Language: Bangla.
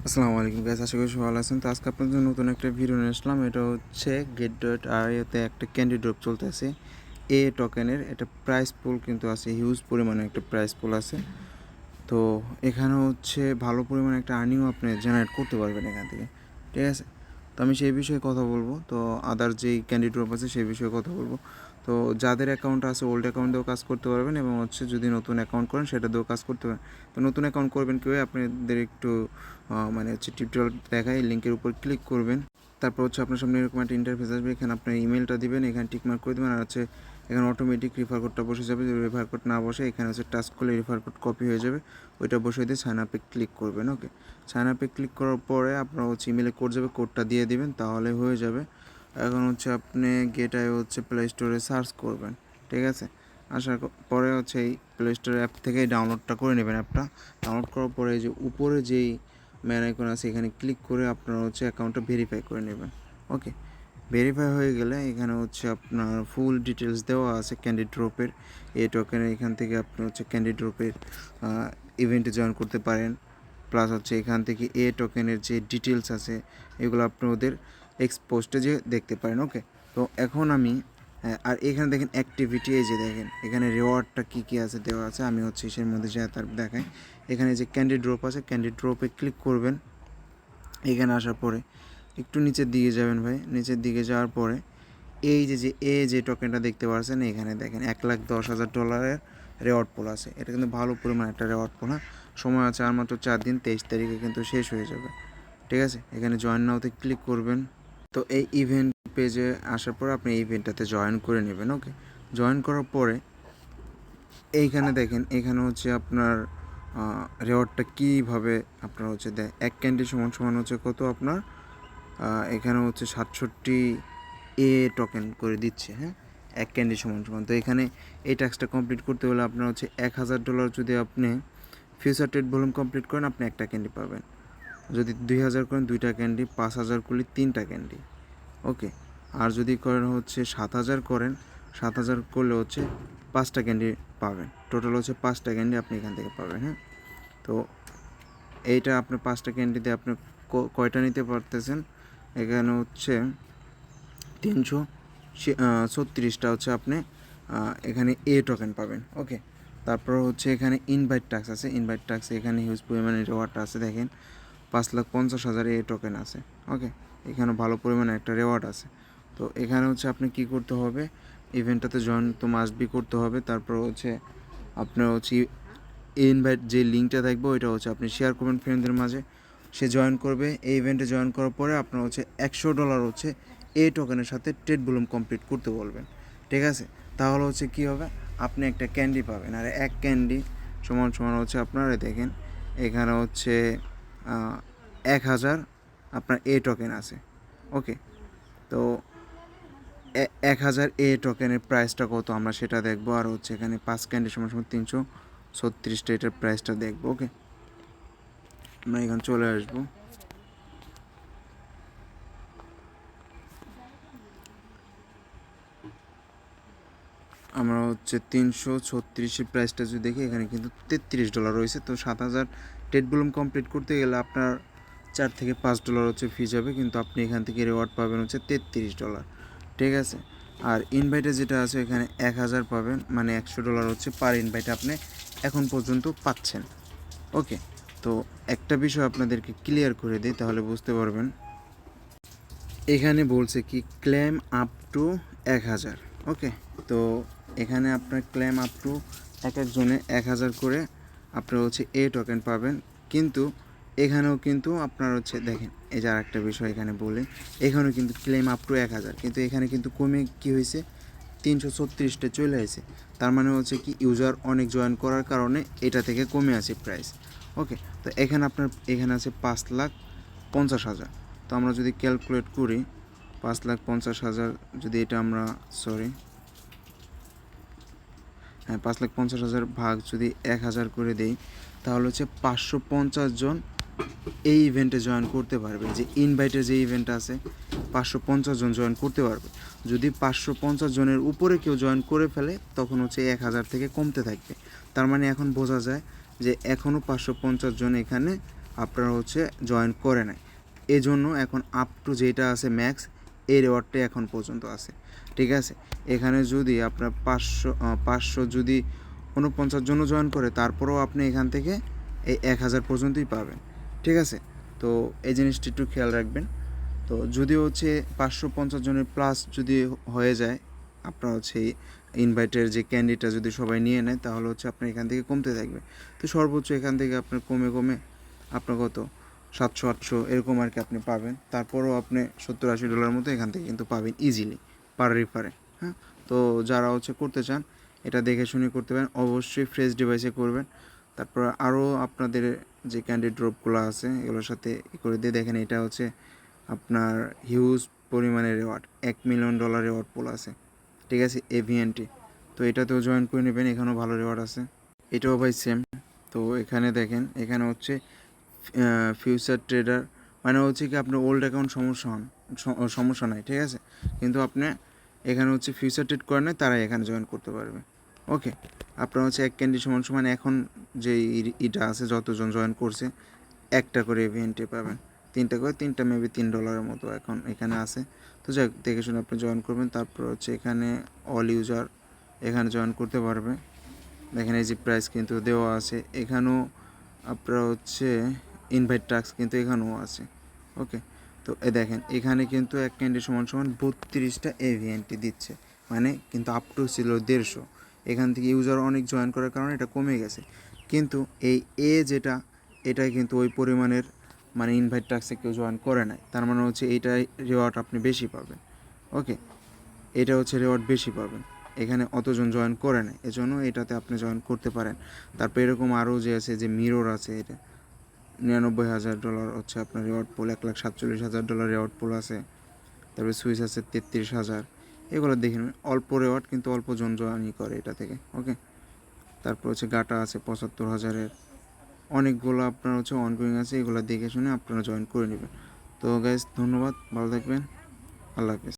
আসসালামু আলাইকুম গাইস, আশা করি সবাই ভালো আছেন। তো আজকে আপনাদের জন্য নতুন একটা ভিডিও নিয়ে আসলাম। এটা হচ্ছে Get.io-তে একটা ক্যান্ডি ড্রপ চলতেছে এ টোকেনের। এটা প্রাইস পুল কিন্তু আছে, হিউজ পরিমাণে একটা প্রাইস পুল আছে। তো এখানে হচ্ছে ভালো পরিমাণে একটা আর্নিংও আপনি জেনারেট করতে পারবেন এখান থেকে, ঠিক আছে। তো আমি সেই বিষয়ে কথা বলবো। তো আদার যেই ক্যান্ডি ড্রপ আছে সেই বিষয়ে কথা বলবো। তো যাদের অ্যাকাউন্ট আছে ওল্ড অ্যাকাউন্ট দিয়েও কাজ করতে পারবেন, এবং হচ্ছে যদি নতুন অ্যাকাউন্ট করেন সেটা দিয়েও কাজ করতে পারেন। তো নতুন অ্যাকাউন্ট করবেন কীভাবে, আপনাদের একটু মানে হচ্ছে টিউটোরিয়াল দেখায়, লিঙ্কের উপর ক্লিক করবেন। তারপর হচ্ছে আপনার সামনে এরকম একটা ইন্টারফেস আসবে। এখানে আপনার ইমেলটা দিবেন, এখানে টিকমার্ক করে দেবেন, আর হচ্ছে এখানে অটোমেটিক রেফার কোডটা বসে যাবে। যদি রেফার কোড না বসে এখানে হচ্ছে টাচ করলে রেফার কোড কপি হয়ে যাবে, ওইটা বসিয়ে দিয়ে সাইন আপে ক্লিক করবেন। ওকে, সাইন আপে ক্লিক করার পরে আপনার হচ্ছে ইমেলে কোড যাবে, কোডটা দিয়ে দিবেন, তাহলে হয়ে যাবে। এখন হচ্ছে আপনি Get.io হচ্ছে প্লে স্টোরে সার্চ করবেন, ঠিক আছে। আসার পরে হচ্ছে এই প্লে স্টোর অ্যাপ থেকে ডাউনলোডটা করে নেবেন। অ্যাপটা ডাউনলোড করার পরে যে উপরে যেই ম্যান আইকন আছে এখানে ক্লিক করে আপনারা হচ্ছে অ্যাকাউন্টটা ভেরিফাই করে নেবেন। ওকে, ভেরিফাই হয়ে গেলে এখানে হচ্ছে আপনার ফুল ডিটেলস দেওয়া আছে ক্যান্ডি ড্রপের, এই টোকেনের। এখান থেকে আপনি হচ্ছে ক্যান্ডি ড্রপের ইভেন্টে জয়েন করতে পারেন। প্লাস হচ্ছে এখান থেকে এ টোকেনের যে ডিটেলস আছে এগুলো আপনি ওদের এক্সপোস্টে যে দেখতে পারেন। ওকে, তো এখন আমি আর এখানে দেখেন অ্যাক্টিভিটি, এই যে দেখেন এখানে রিওয়ার্ডটা কী কী আছে দেওয়া আছে। আমি হচ্ছে এর মধ্যে যা তার দেখাই। এখানে যে ক্যান্ডি ড্রপ আছে, ক্যান্ডি ড্রপে ক্লিক করবেন। এখানে আসার পরে একটু নিচের দিকে যাবেন ভাই, নিচের দিকে যাওয়ার পরে এই যে টোকেনটা দেখতে পাচ্ছেন, এখানে দেখেন $1,10,000 রেওয়ার্ড পোল আছে। এটা কিন্তু ভালো পরিমাণ একটা রেওয়ার্ড পোল। সময় আছে আর মাত্র 4 দিন, 23 তারিখে কিন্তু শেষ হয়ে যাবে, ঠিক আছে। এখানে জয়েন নাওতে ক্লিক করবেন। তো এই ইভেন্ট পেজে আসার পরে আপনি এই ইভেন্টটাতে জয়েন করে নেবেন। ওকে, জয়েন করার পরে এইখানে দেখেন, এখানে হচ্ছে আপনার রেওয়ার্ডটা কীভাবে আপনার হচ্ছে দেয়। এক ক্যান্ডি সমান সমান হচ্ছে কত আপনার, এখানে হচ্ছে 67 এ টোকেন করে দিচ্ছে। হ্যাঁ, এক ক্যান্ডি সমান সমান। তো এখানে এই টাস্কটা কমপ্লিট করতে হলে আপনার হচ্ছে $1,000 যদি আপনি ফিউচার ট্রেড ভলিউম কমপ্লিট করেন আপনি একটা ক্যান্ডি পাবেন। যদি 2,000 করেন 2টা ক্যান্ডি, 5,000 করলে 3টা ক্যান্ডি। ওকে, আর যদি করেন হচ্ছে 7,000 করেন, 7,000 করলে হচ্ছে 5টা ক্যান্ডি পাবেন। টোটাল হচ্ছে 5টা ক্যান্ডি আপনি এখান থেকে পাবেন। হ্যাঁ, তো এইটা আপনি 5টা ক্যান্ডিতে আপনি কয়টা নিতে পারতেছেন, এখানে হচ্ছে 336টা হচ্ছে আপনি এখানে এ টোকেন পাবেন। ওকে, তারপর হচ্ছে এখানে ইনভাইট টাস্ক আছে। ইনভাইট টাস্ক এখানে হিউজ পরিমাণে রেওয়ার্ড আছে। দেখেন 5,50,000 এ টোকেন আছে। ওকে, এখানে ভালো পরিমাণে একটা রেওয়ার্ড আছে। তো এখানে হচ্ছে আপনি কি করতে হবে, ইভেন্টটাতে জয়েন তো মাস্ট বি করতে হবে। তারপর হচ্ছে আপনার হচ্ছে ইনভাইট যে লিঙ্কটা থাকবে ওইটা হচ্ছে আপনি শেয়ার করবেন ফ্রেন্ডদের মাঝে, সে জয়েন করবে। এই ইভেন্টে জয়েন করার পরে আপনার হচ্ছে $100 হচ্ছে এই টোকেনের সাথে ট্রেড ভলিউম কমপ্লিট করতে বলবেন, ঠিক আছে। তাহলে হচ্ছে কী হবে, আপনি একটা ক্যান্ডি পাবেন। আর এক ক্যান্ডি সমান সমান হচ্ছে আপনারা দেখেন এখানে হচ্ছে 1,000 আপনার এ টোকেন আছে। ওকে, তো 1,000 এ টোকেনের প্রাইসটা কত আমরা সেটা দেখবো। আর হচ্ছে এখানে 5 ক্যান্ডি সমান সমান 336টা, এটার প্রাইসটা দেখবো। ওকে, আমরা এখানে চলে আসবো। আমরা হচ্ছে 336-এর প্রাইসটা যদি দেখি, এখানে কিন্তু $33 রয়েছে। তো 7,000 ট্রেড ভলিউম কমপ্লিট করতে গেলে আপনার $4 থেকে $5 হচ্ছে ফি যাবে, কিন্তু আপনি এখান থেকে রেওয়ার্ড পাবেন হচ্ছে $33, ঠিক আছে। আর ইনভাইটে যেটা আছে এখানে 1,000 পাবেন, মানে $100 হচ্ছে পার ইনভাইট আপনি এখন পর্যন্ত পাচ্ছেন। ওকে, তো একটা বিষয় আপনাদেরকে ক্লিয়ার করে দিই তাহলে বুঝতে পারবেন। এখানে বলছে কি ক্লেম আপ টু 1,000। ওকে, তো এখানে আপনার ক্লেম আপ টু এক একজনে 1,000 করে আপনার হচ্ছে এ টোকেন পাবেন। কিন্তু এখানেও কিন্তু আপনার হচ্ছে দেখেন, এই যে আরেকটা বিষয় এখানে বলে, এখানেও কিন্তু ক্লেম আপ টু 1,000, কিন্তু এখানে কিন্তু কমে কি হয়েছে 336টা চলে আসে। তার মানে হচ্ছে কি ইউজার অনেক জয়েন করার কারণে এটা থেকে কমে আছে প্রাইস। ওকে, তো এখানে আপনার এখানে আছে 5,50,000। তো আমরা যদি ক্যালকুলেট করি 5,50,000, যদি এটা আমরা হ্যাঁ 5,50,000 ভাগ যদি 1,000 করে দেই, তাহলে হচ্ছে 550 জন এই ইভেন্টে জয়েন করতে পারবে। যে ইনভাইটের যে ইভেন্ট আছে 550 জন জয়েন করতে পারবে। যদি 550 জনের উপরে কেউ জয়েন করে ফেলে তখন হচ্ছে 1,000 থেকে কমতে থাকবে। তার মানে এখন বোঝা যায় যে এখনও 550 জন এখানে আপনারা হচ্ছে জয়েন করে নেয়। এজন্য এখন আপ টু যেটা আছে ম্যাক্স এই রেওয়ার্ডটাই এখন পর্যন্ত আছে, ঠিক আছে? এখানে যদি আপনার 500 যদি 49 জনও জয়েন করে তারপরেও আপনি এখান থেকে এই 1000 পর্যন্তই পাবেন, ঠিক আছে? তো এই জিনিসটি একটু খেয়াল রাখবেন। তো যদি হচ্ছে 550 জনের প্লাস যদি হয়ে যায় আপনার হচ্ছে ইনভাইটের যে ক্যান্ডিটা যদি সবাই নিয়ে নেয় তাহলে হচ্ছে আপনার এখান থেকে কমতে থাকবে। তো সর্বোচ্চ এখান থেকে আপনার কমে কমে আপনার কত 700-800 এরকম আর কি আপনি পাবেন। তারপরও আপনি $70-80 মতো এখান থেকে কিন্তু পাবেন ইজিলি পার রেফারে। হ্যাঁ, তো যারা হচ্ছে করতে চান এটা দেখে শুনে করতে পারেন, অবশ্যই ফ্রেশ ডিভাইসে করবেন। তারপর আরও আপনাদের যে ক্যান্ডিড ড্রপগুলো আছে এগুলোর সাথে করে দিয়ে দেখেন এটা হচ্ছে আপনার হিউজ পরিমাণে রেওয়ার্ড, $1 মিলিয়ন রেওয়ার্ড পুল আছে, ঠিক আছে? এভিএনটি, তো এটাতেও জয়েন করে নেবেন, এখানেও ভালো রেওয়ার্ড আছে। এটাও ভাই সেম। তো এখানে দেখেন এখানে হচ্ছে ফিউচার ট্রেডার, মানে হচ্ছে কি আপনার ওল্ড অ্যাকাউন্ট সমস্যা নাই, ঠিক আছে? কিন্তু আপনি এখানে হচ্ছে ফিউচার ট্রেড করে নেয় তারাই এখানে জয়েন করতে পারবে। ওকে, আপনার হচ্ছে এক ক্যান্ডি সমান এখন যে ইটা আছে যতজন জয়েন করছে একটা করে ইভেন্টে পাবেন, তিনটা মেবি $3 মতো এখন এখানে আছে। তো যাই দেখে শুনে আপনি জয়েন করবেন। তারপর হচ্ছে এখানে অল ইউজার এখানে জয়েন করতে পারবে। দেখেন এই যে প্রাইস কিন্তু দেওয়া আছে, এখানেও আপনার হচ্ছে ইনভাইট টাস্ক কিন্তু এখানেও আছে। ওকে, তো দেখেন এখানে কিন্তু এক ক্যান্ডি সমান 32টা এভিএনটি দিচ্ছে, মানে কিন্তু আপ টু ছিল 150। এখান থেকে ইউজার অনেক জয়েন করার কারণে এটা কমে গেছে, কিন্তু এই যেটা এটাই কিন্তু ওই পরিমাণের মানে ইনভাইট টাস্কে কেউ জয়েন করে নাই, তার মানে হচ্ছে এইটাই রেওয়ার্ড আপনি বেশি পাবেন। ওকে, এটা হচ্ছে রেওয়ার্ড বেশি পাবেন, এখানে অতজন জয়েন করে নেয়, এজন্য এটাতে আপনি জয়েন করতে পারেন। তারপর এরকম আরও যে আছে যে মিরর আছে, এটা $99,000 হচ্ছে আপনার রেওয়ার্ড পুল, $1,47,000 রেওয়ার্ড পুল আছে। তারপরে সুইচ আছে 33,000। এগুলো দেখে নেবেন, অল্প রেওয়ার্ড কিন্তু অল্প জন জয়েনই করে এটা থেকে। ওকে, তারপর হচ্ছে গাটা আছে 75,000-এর, অনেকগুলো আপনার হচ্ছে অনগোয়িং আছে, এগুলো দেখে শুনে আপনারা জয়েন করে নেবেন। তো গাইজ ধন্যবাদ, ভালো থাকবেন, আল্লাহ হাফেজ।